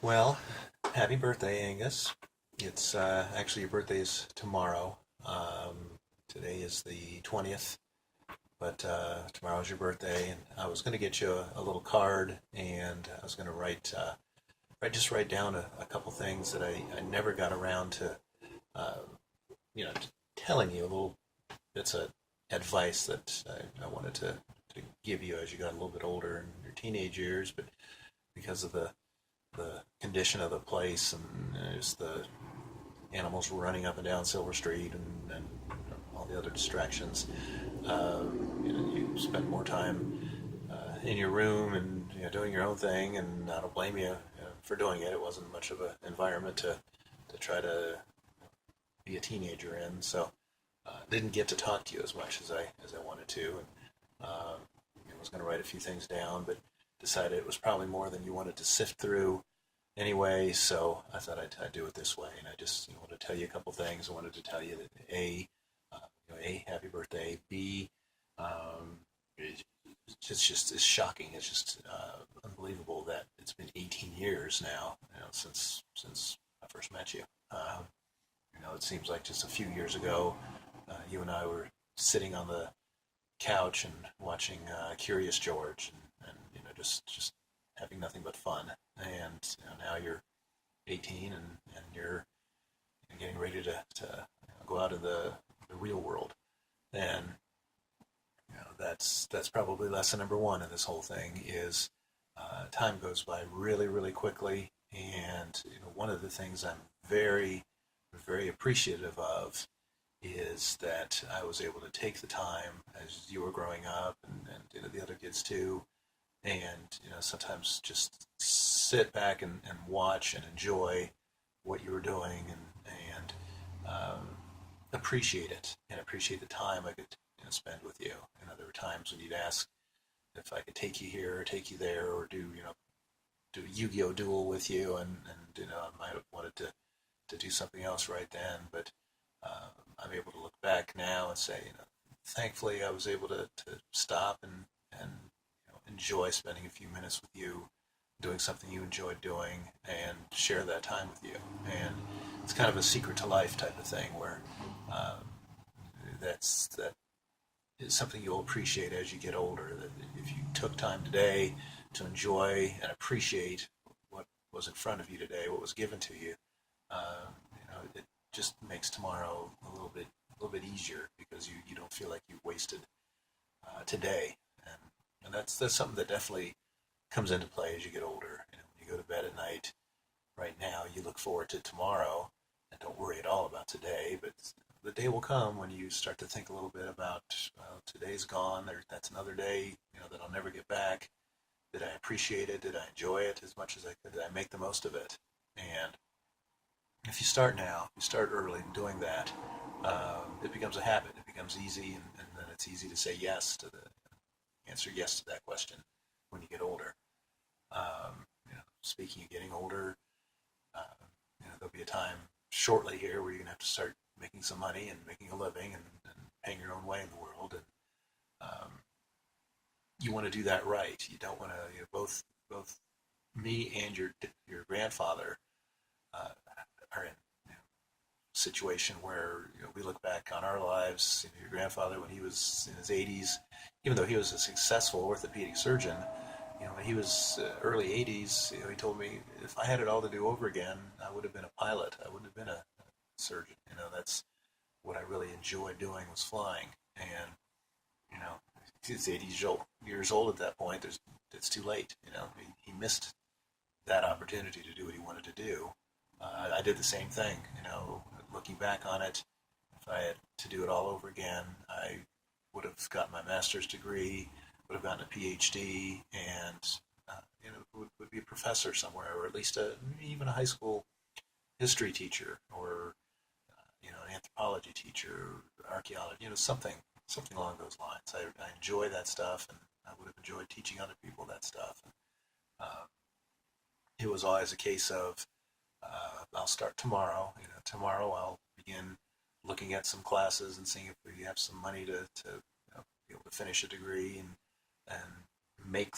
Well, happy birthday, Angus. It's actually your birthday is tomorrow. Today is the 20th, but tomorrow's your birthday, and I was going to get you a little card, and I was going to write down a couple things that I never got around to, uh, telling you a little bits of advice that I wanted to give you as you got a little bit older in your teenage years, but because of the condition of the place and just the animals running up and down Silver Street and all the other distractions. You spend more time in your room and doing your own thing, and I don't blame you for doing it. It wasn't much of an environment to try to be a teenager in, so didn't get to talk to you as much as I wanted to. And I was going to write a few things down, but decided it was probably more than you wanted to sift through anyway, so I thought I'd do it this way, and I just wanted to tell you a couple things. I wanted to tell you that A, happy birthday. B, um, it's shocking. It's just unbelievable that it's been 18 years now, since I first met you. It seems like just a few years ago, you and I were sitting on the couch and watching Curious George, and just having nothing but fun. And now you're 18 and you're getting ready to go out in the real world. And that's probably lesson number one in this whole thing is time goes by really, really quickly. And one of the things I'm very, very appreciative of is that I was able to take the time as you were growing up and the other kids too, and sometimes just sit back and watch and enjoy what you were doing and appreciate it and appreciate the time I could spend with you. There were times when you'd ask if I could take you here or take you there or do a Yu-Gi-Oh duel with you, and I might have wanted to do something else right then, but I'm able to look back now and say, thankfully I was able to stop and enjoy spending a few minutes with you, doing something you enjoyed doing, and share that time with you. And it's kind of a secret to life type of thing where um, that is something you'll appreciate as you get older. That if you took time today to enjoy and appreciate what was in front of you today, what was given to you, it just makes tomorrow a little bit easier because you don't feel like you wasted today. And that's something that definitely comes into play as you get older. When you go to bed at night, right now you look forward to tomorrow and don't worry at all about today. But the day will come when you start to think a little bit about, well, today's gone. That's another day, that I'll never get back. Did I appreciate it? Did I enjoy it as much as I could? Did I make the most of it? And if you start now, you start early in doing that, it becomes a habit. It becomes easy, and then it's easy to say yes to the answer yes to that question when you get older. Speaking of getting older, there'll be a time shortly here where you're gonna have to start making some money and making a living and paying your own way in the world, and um, you want to do that right. You don't want to. Both me and your grandfather uh, are in situation where we look back on our lives. Your grandfather, when he was in his 80s, even though he was a successful orthopedic surgeon, when he was early 80s, he told me if I had it all to do over again, I would have been a pilot. I wouldn't have been a surgeon. That's what I really enjoyed doing was flying. And you know, he's 80 years old at that point. It's too late. He missed that opportunity to do what he wanted to do. I did the same thing. Looking back on it, if I had to do it all over again, I would have gotten my master's degree, would have gotten a PhD, and would be a professor somewhere, or at least even a high school history teacher, or an anthropology teacher, or archaeology, something along those lines. I enjoy that stuff, and I would have enjoyed teaching other people that stuff. And, it was always a case of I'll start tomorrow. Tomorrow I'll begin looking at some classes and seeing if we have some money to be able to finish a degree and make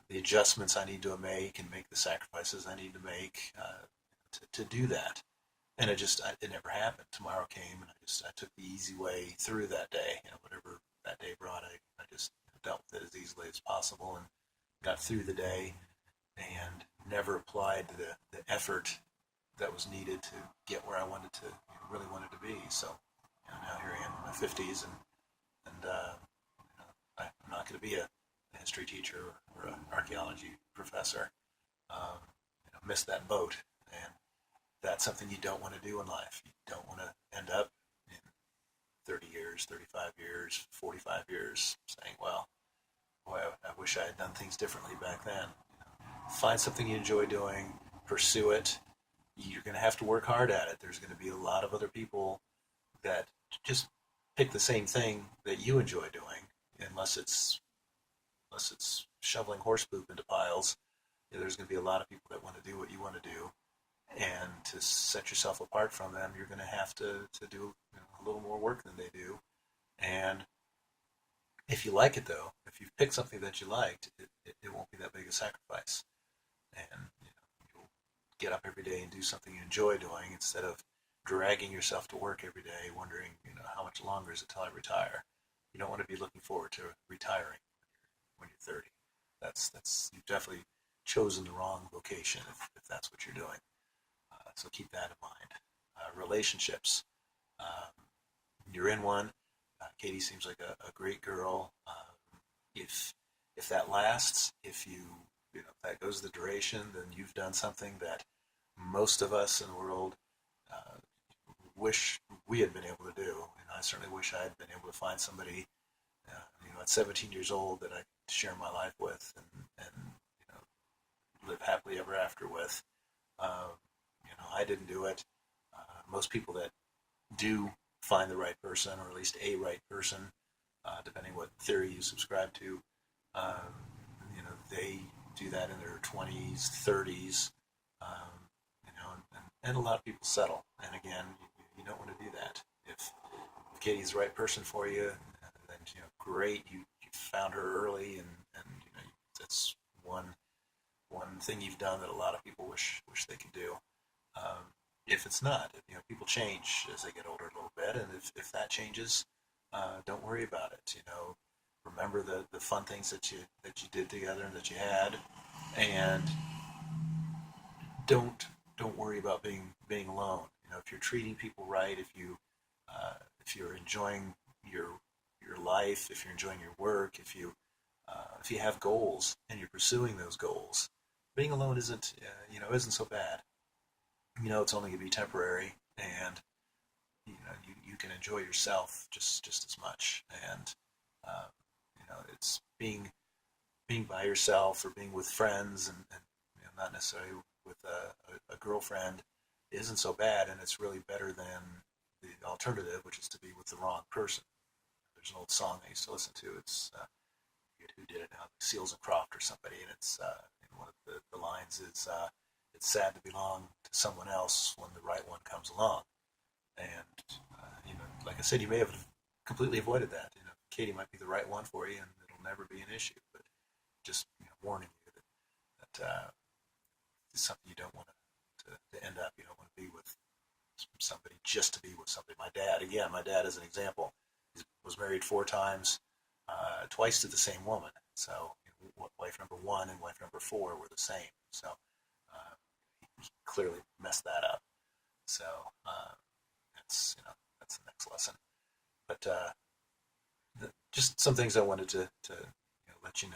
the adjustments I need to make and make the sacrifices I need to make to do that. And it never happened. Tomorrow came, and I took the easy way through that day. Whatever that day brought, I just dealt with it as easily as possible and got through the day, and never applied the effort that was needed to get where I wanted to, really wanted to be. So now here I am in my 50s, and I'm not going to be a history teacher or an archaeology professor. Missed that boat, and that's something you don't want to do in life. You don't want to end up in 30 years, 35 years, 45 years saying, well, boy, I wish I had done things differently back then. Find something you enjoy doing, pursue it. You're going to have to work hard at it. There's going to be a lot of other people that just pick the same thing that you enjoy doing, unless it's shoveling horse poop into piles. There's going to be a lot of people that want to do what you want to do, and to set yourself apart from them, you're going to have to do a little more work than they do. And if you like it, though, if you've picked something that you liked, it won't be that big a sacrifice. And you'll get up every day and do something you enjoy doing instead of dragging yourself to work every day, wondering, how much longer is it till I retire? You don't want to be looking forward to retiring when you're 30. That's you've definitely chosen the wrong vocation if that's what you're doing. So keep that in mind. Relationships. You're in one. Katie seems like a great girl. If that lasts, if that goes the duration, then you've done something that most of us in the world wish we had been able to do. I certainly wish I had been able to find somebody, at 17 years old that I could share my life with and live happily ever after with. I didn't do it. Most people that do find the right person, or at least a right person, depending what theory you subscribe to, they do that in their 20s, 30s, and a lot of people settle. And again, you don't want to do that. If Katie's the right person for you, then great, you found her early, and that's one thing you've done that a lot of people wish they could do. If it's not, people change as they get older a little bit, and if that changes, don't worry about it. Remember the fun things that you did together and that you had, and don't worry about being alone. If you're treating people right, if you're enjoying your life, if you're enjoying your work, if you have goals and you're pursuing those goals, being alone isn't so bad. It's only going to be temporary, and you can enjoy yourself just as much. And it's being by yourself or being with friends, and not necessarily with a girlfriend, isn't so bad, and it's really better than the alternative, which is to be with the wrong person. There's an old song I used to listen to. It's who did it now, Seals and Croft or somebody, and it's one of the lines is, it's sad to belong to someone else when the right one comes along. And like I said, you may have completely avoided that. Katie might be the right one for you, and it'll never be an issue. But just warning you that it's something you don't want to end up. You don't want to be with somebody just to be with somebody. My dad as an example, was married 4 times, twice to the same woman. So wife number 1 and wife number 4 were the same. So he clearly messed that up. So that's the next lesson. But just some things I wanted to let you know.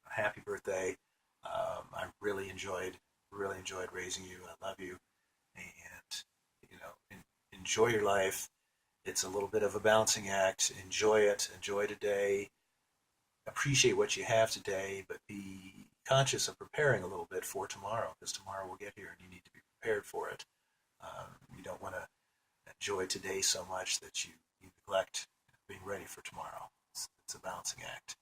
Happy birthday. I really enjoyed raising you. I love you, and enjoy your life. It's a little bit of a balancing act. Enjoy it. Enjoy today. Appreciate what you have today, but be conscious of preparing a little bit for tomorrow, because tomorrow will get here and you need to be prepared for it. You don't want to enjoy today so much that you neglect being ready for tomorrow. It's a balancing act.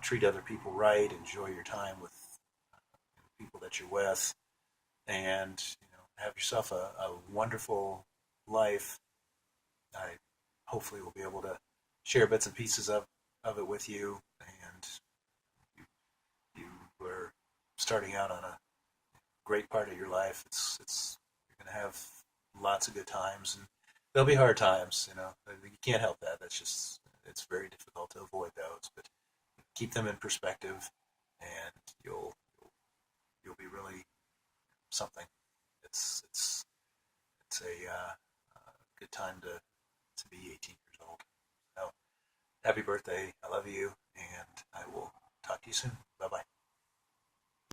Treat other people right. Enjoy your time with people that you're with, and have yourself a wonderful life. I hopefully will be able to share bits and pieces of it with you, and you were starting out on a great part of your life. It's you're gonna have lots of good times, and there'll be hard times. You know, you can't help that. That's just it's very difficult to avoid those, but keep them in perspective, and you'll be really something. It's it's a good time to be 18 years old. So happy birthday! I love you, and I will talk to you soon.